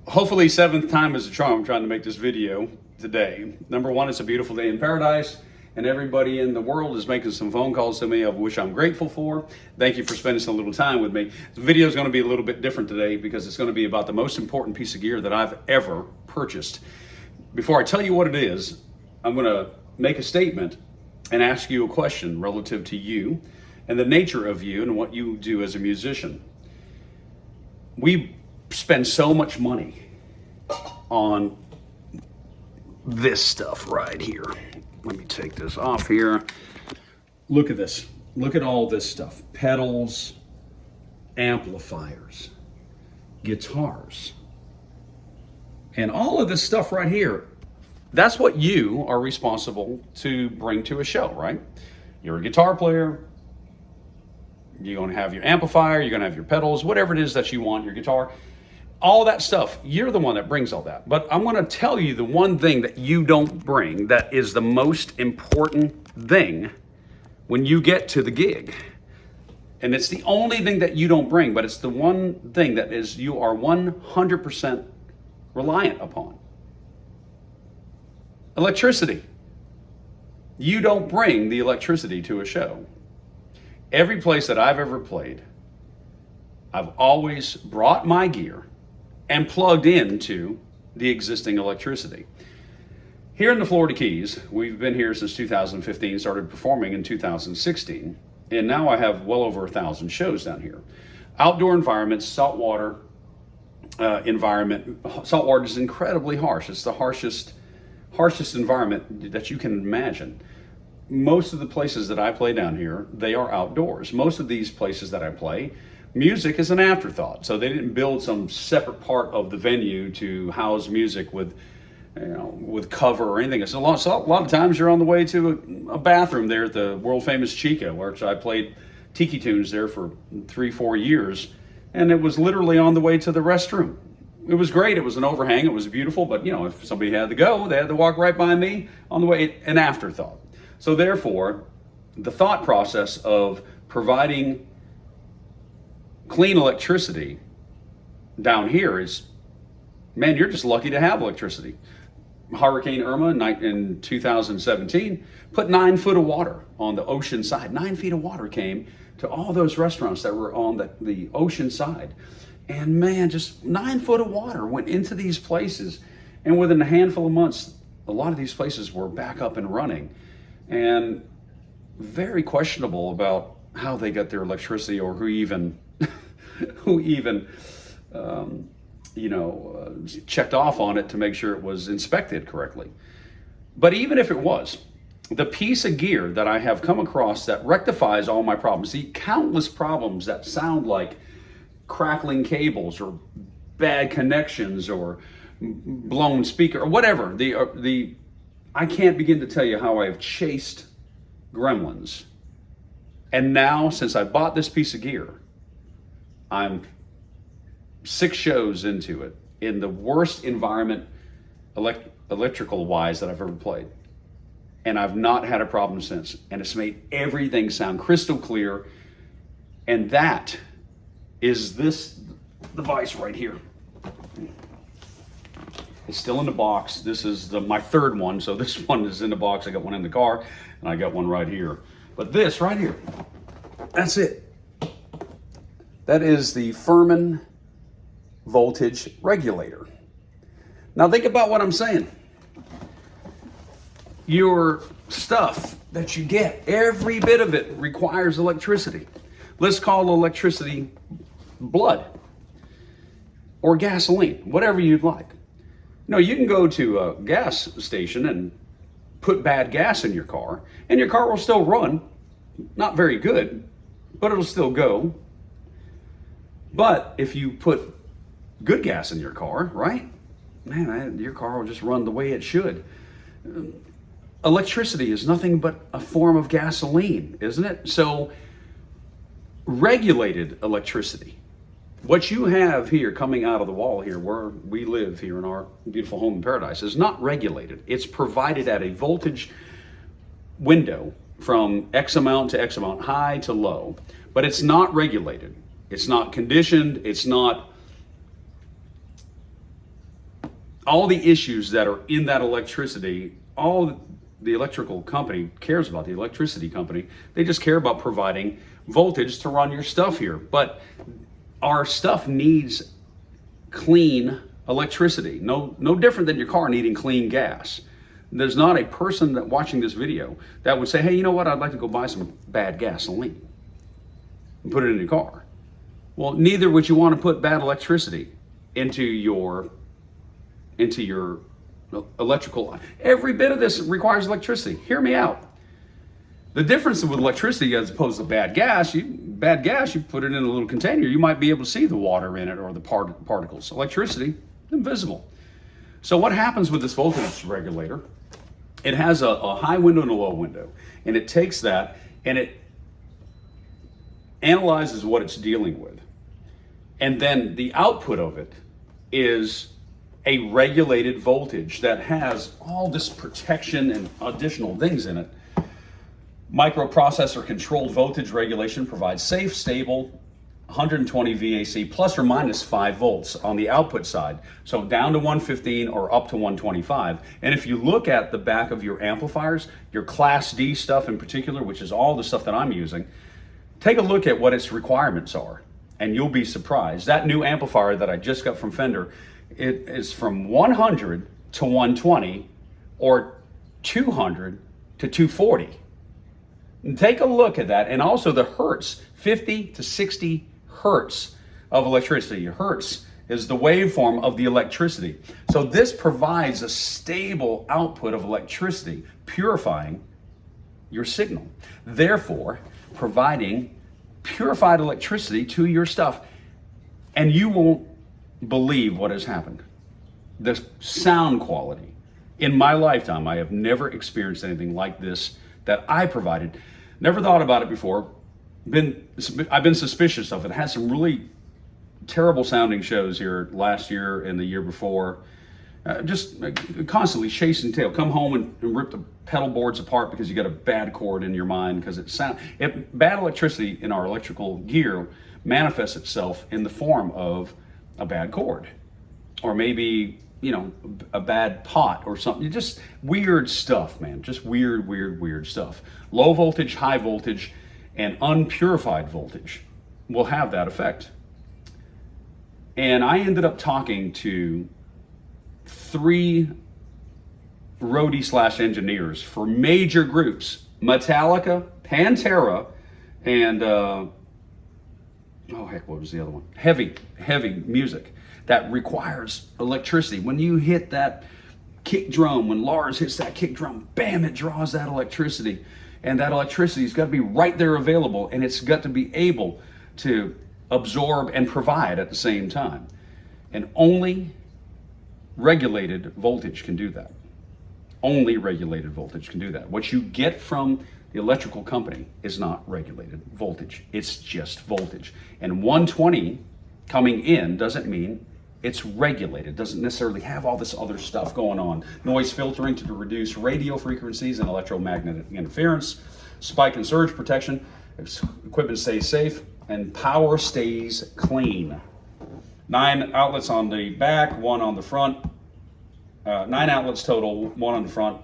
Hopefully seventh time is a charm trying to make this video today. Number one, it's a beautiful day in paradise and everybody in the world is making some phone calls to me, of which I'm grateful for. Thank you for spending some little time with me. The video is going to be a little bit different today because it's going to be about the most important piece of gear that I've ever purchased. Before I tell you what it is, I'm going to make a statement and ask you a question relative to you and the nature of you and what you do as a musician. We spend so much money on this stuff right here. Let me take this off here. Look at this. Look at all this stuff. Pedals, amplifiers, guitars, and all of this stuff right here. That's what you are responsible to bring to a show, right? You're a guitar player. You're going to have your amplifier. You're going to have your pedals, whatever it is that you want, your guitar. All that stuff, you're the one that brings all that. But I'm going to tell you the one thing that you don't bring that is the most important thing when you get to the gig. And it's the only thing that you don't bring, but it's the one thing that is you are 100% reliant upon. Electricity. You don't bring the electricity to a show. Every place that I've ever played, I've always brought my gear and plugged into the existing electricity. Here in the Florida Keys, we've been here since 2015, started performing in 2016, and now I have well over 1,000 shows down here. Outdoor environments, saltwater environment. Saltwater is incredibly harsh. It's the harshest environment that you can imagine. Most of the places that I play down here, they are outdoors. Most of these places that I play, music is an afterthought. So they didn't build some separate part of the venue to house music with, with cover or anything. So a lot of times you're on the way to a bathroom there at the world famous Chica, where I played tiki tunes there for 3-4 years. And it was literally on the way to the restroom. It was great. It was an overhang. It was beautiful. But if somebody had to go, they had to walk right by me on the way, an afterthought. So therefore, the thought process of providing clean electricity down here is, man, you're just lucky to have electricity. Hurricane Irma in 2017 put 9 foot of water on the ocean side. 9 feet of water came to all those restaurants that were on the ocean side. And man, just 9 foot of water went into these places. And within a handful of months, a lot of these places were back up and running. And very questionable about how they got their electricity or who even checked off on it to make sure it was inspected correctly. But even if it was, the piece of gear that I have come across that rectifies all my problems, the countless problems that sound like crackling cables or bad connections or blown speaker or whatever, I can't begin to tell you how I have chased gremlins. And now, since I bought this piece of gear, I'm 6 shows into it in the worst environment electrical wise that I've ever played. And I've not had a problem since. And it's made everything sound crystal clear. And that is this device right here. It's still in the box. This is my third one. So this one is in the box. I got one in the car and I got one right here. But this right here, that's it. That is the Furman voltage regulator. Now think about what I'm saying. Your stuff that you get, every bit of it requires electricity. Let's call electricity blood or gasoline, whatever you'd like. You can go to a gas station and put bad gas in your car, and your car will still run. Not very good, but it'll still go. But if you put good gas in your car, right? Man, your car will just run the way it should. Electricity is nothing but a form of gasoline, isn't it? So, regulated electricity. What you have here coming out of the wall here where we live here in our beautiful home in paradise is not regulated. It's provided at a voltage window from X amount to X amount, high to low, but it's not regulated. It's not conditioned. It's not all the issues that are in that electricity, all the electrical company cares about, the electricity company, they just care about providing voltage to run your stuff here. But our stuff needs clean electricity. No different than your car needing clean gas. There's not a person that watching this video that would say, hey, you know what, I'd like to go buy some bad gasoline and put it in your car. Well, neither would you want to put bad electricity into your electrical. Every bit of this requires electricity. Hear me out. The difference with electricity as opposed to bad gas, you put it in a little container, you might be able to see the water in it or the particles. Electricity, invisible. So what happens with this voltage regulator? It has a high window and a low window, and it takes that and it analyzes what it's dealing with. And then the output of it is a regulated voltage that has all this protection and additional things in it. Microprocessor controlled voltage regulation provides safe, stable, 120 VAC plus or minus 5 volts on the output side. So down to 115 or up to 125. And if you look at the back of your amplifiers, your Class D stuff in particular, which is all the stuff that I'm using, take a look at what its requirements are and you'll be surprised. That new amplifier that I just got from Fender, it is from 100 to 120 or 200 to 240. And take a look at that. And also the hertz, 50 to 60 hertz of electricity. Hertz is the waveform of the electricity. So this provides a stable output of electricity, purifying your signal. Therefore, providing purified electricity to your stuff. And you won't believe what has happened. The sound quality. In my lifetime, I have never experienced anything like this that I provided. Never thought about it before. I've been suspicious of it. Had some really terrible sounding shows here last year and the year before. Just constantly chasing tail. Come home and rip the pedal boards apart because you got a bad cord in your mind because bad electricity in our electrical gear manifests itself in the form of a bad cord, or maybe a bad pot or something. Just weird stuff, man. Just weird stuff. Low voltage, high voltage, and unpurified voltage will have that effect. And I ended up talking to 3 roadie/engineers for major groups: Metallica, Pantera, and what was the other one? Heavy music that requires electricity. When you hit that kick drum, when Lars hits that kick drum, bam, it draws that electricity. And that electricity's got to be right there available, and it's got to be able to absorb and provide at the same time. And only regulated voltage can do that. Only regulated voltage can do that. What you get from the electrical company is not regulated voltage. It's just voltage. And 120 coming in doesn't mean it's regulated. It doesn't necessarily have all this other stuff going on. Noise filtering to reduce radio frequencies and electromagnetic interference, spike and surge protection, equipment stays safe, and power stays clean. 9 outlets on the back, 1 on the front. 9 outlets total, 1 on the front,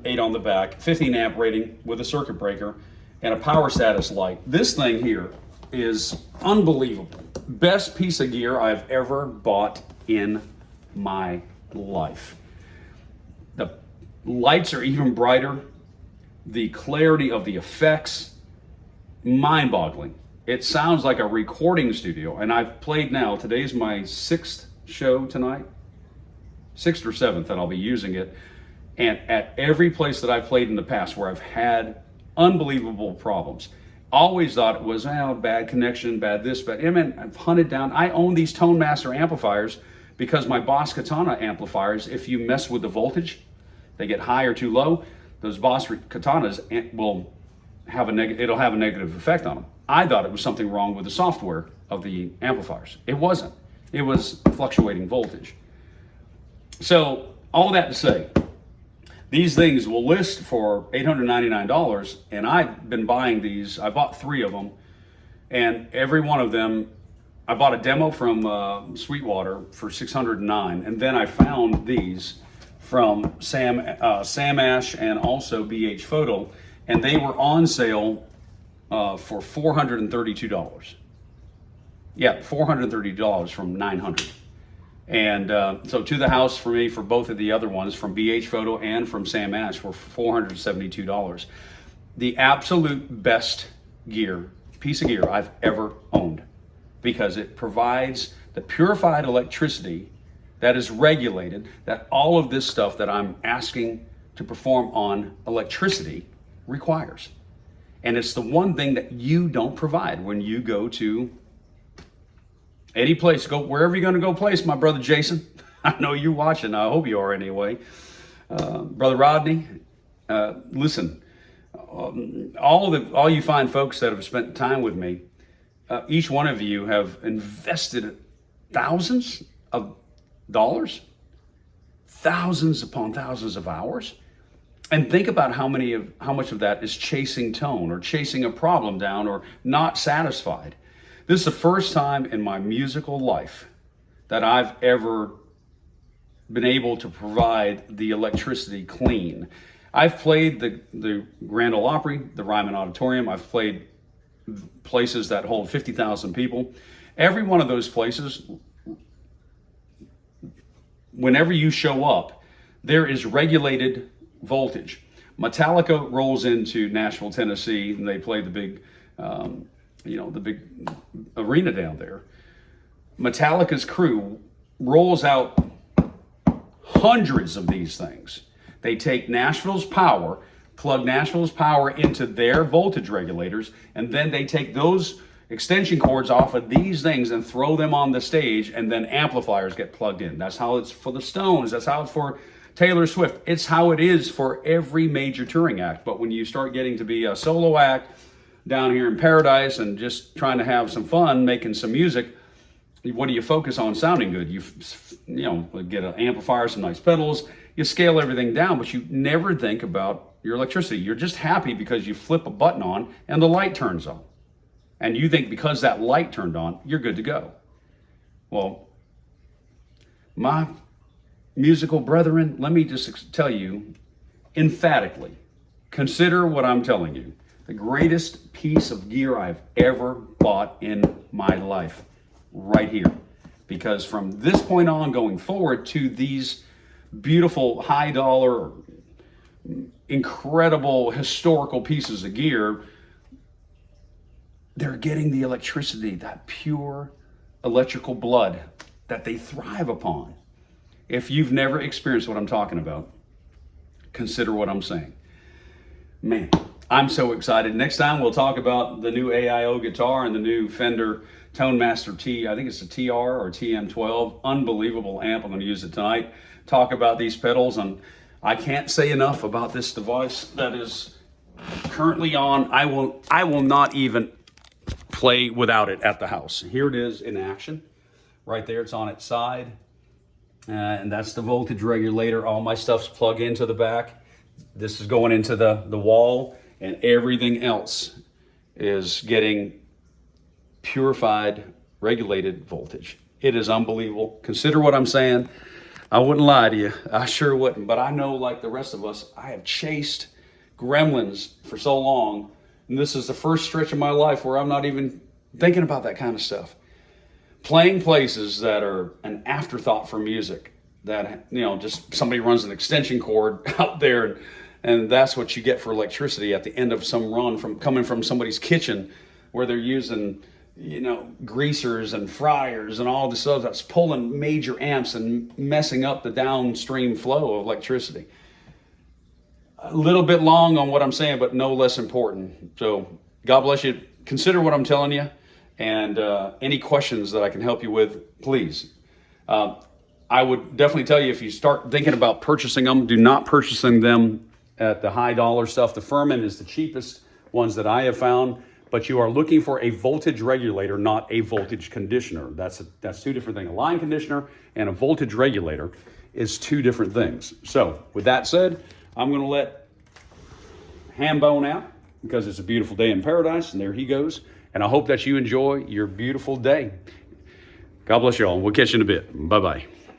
8 on the back. 15 amp rating with a circuit breaker and a power status light. This thing here is unbelievable. Best piece of gear I've ever bought in my life. The lights are even brighter. The clarity of the effects, mind-boggling. It sounds like a recording studio, and I've played now. Today's my 6th show tonight, 6th or 7th that I'll be using it. And at every place that I've played in the past where I've had unbelievable problems, always thought it was bad connection, bad this, but I've hunted down. I own these Tone Master amplifiers because my Boss Katana amplifiers, if you mess with the voltage, they get high or too low. Those Boss Katanas will have it'll have a negative effect on them. I thought it was something wrong with the software of the amplifiers. It wasn't. It was fluctuating voltage. So all that to say, these things will list for $899, and I've been buying these. I bought 3 of them, and every one of them I bought a demo from Sweetwater for $609, and then I found these from Sam Ash and also BH Photo, and they were on sale for $432. Yeah, $430 from $900. And so to the house for me for both of the other ones from BH Photo and from Sam Ash for $472. The absolute best piece of gear I've ever owned, because it provides the purified electricity that is regulated, that all of this stuff that I'm asking to perform on electricity requires. And it's the one thing that you don't provide when you go to any place, go wherever you're gonna go place, my brother Jason. I know you're watching, I hope you are anyway. Brother Rodney, listen, all you fine folks that have spent time with me, each one of you have invested thousands of dollars, thousands upon thousands of hours. And think about how much of that is chasing tone or chasing a problem down or not satisfied. This is the first time in my musical life that I've ever been able to provide the electricity clean. I've played the Grand Ole Opry, the Ryman Auditorium. I've played places that hold 50,000 people. Every one of those places, whenever you show up, there is regulated voltage. Metallica rolls into Nashville, Tennessee, and they play the big arena down there. Metallica's crew rolls out hundreds of these things. They take Nashville's power, plug Nashville's power into their voltage regulators, and then they take those extension cords off of these things and throw them on the stage, and then amplifiers get plugged in. That's how it's for the Stones. That's how it's for Taylor Swift. It's how it is for every major touring act. But when you start getting to be a solo act down here in Paradise and just trying to have some fun, making some music, what do you focus on? Sounding good. You get an amplifier, some nice pedals, you scale everything down, but you never think about your electricity. You're just happy because you flip a button on and the light turns on. And you think because that light turned on, you're good to go. Well, my musical brethren, let me just tell you emphatically, consider what I'm telling you the greatest piece of gear I've ever bought in my life, right here. Because from this point on going forward to these beautiful high dollar, incredible historical pieces of gear, they're getting the electricity, that pure electrical blood that they thrive upon. If you've never experienced what I'm talking about, consider what I'm saying. Man, I'm so excited. Next time we'll talk about the new AIO guitar and the new Fender Tone Master T, I think it's a TR or TM12. Unbelievable amp. I'm going to use it tonight. Talk about these pedals, and I can't say enough about this device that is currently on. I will not even play without it at the house. Here it is in action. Right there, it's on its side. And that's the voltage regulator. All my stuff's plugged into the back. This is going into the wall, and everything else is getting purified, regulated voltage. It is unbelievable. Consider what I'm saying. I wouldn't lie to you. I sure wouldn't. But I know, like the rest of us, I have chased gremlins for so long. And this is the first stretch of my life where I'm not even thinking about that kind of stuff. Playing places that are an afterthought for music, that, just somebody runs an extension cord out there, and that's what you get for electricity at the end of some run coming from somebody's kitchen where they're using, greasers and fryers and all this stuff that's pulling major amps and messing up the downstream flow of electricity. A little bit long on what I'm saying, but no less important. So God bless you. Consider what I'm telling you. And any questions that I can help you with, please. I would definitely tell you, if you start thinking about purchasing them, do not purchasing them at the high dollar stuff. The Furman is the cheapest ones that I have found, but you are looking for a voltage regulator, not a voltage conditioner. That's two different things. A line conditioner and a voltage regulator is two different things. So with that said, I'm going to let Hambone out because it's a beautiful day in paradise, and there he goes. And I hope that you enjoy your beautiful day. God bless you all. We'll catch you in a bit. Bye-bye.